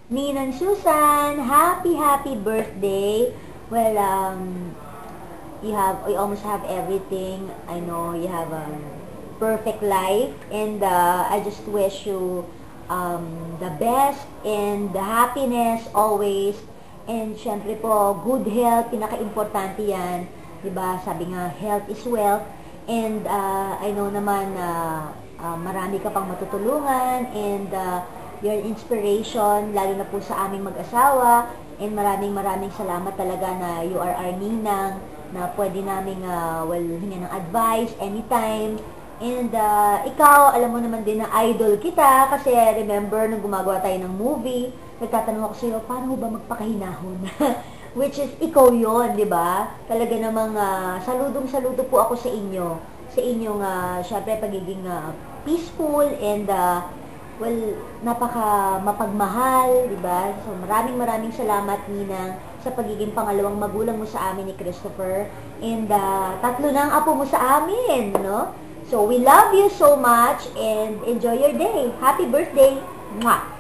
Ninang Susan, happy birthday. Well, you almost have everything. I know you have a perfect life, and I just wish you the best and the happiness always. And syempre po, good health, pinaka-importante yan. Diba? Sabi nga, health is wealth. And I know naman na marami ka pang matutulungan, and your inspiration, lalo na po sa aming mag-asawa. And maraming salamat talaga na you are our ninang, na pwede naming hingan ng advice anytime. And ikaw, alam mo naman din na idol kita, kasi remember nung gumagawa tayo ng movie, nagtatanong ako sa'yo, paano ba magpakahinahon? Which is, ikaw yon, di ba? Talaga namang saludong-saludo po ako sa inyo. Sa inyong, syempre, pagiging peaceful and, well, napaka mapagmahal, di ba? So, maraming salamat, Ninang, sa pagiging pangalawang magulang mo sa amin ni Christopher. And, tatlo na ang apo mo sa amin, no? So, we love you so much and enjoy your day. Happy birthday! Mwah!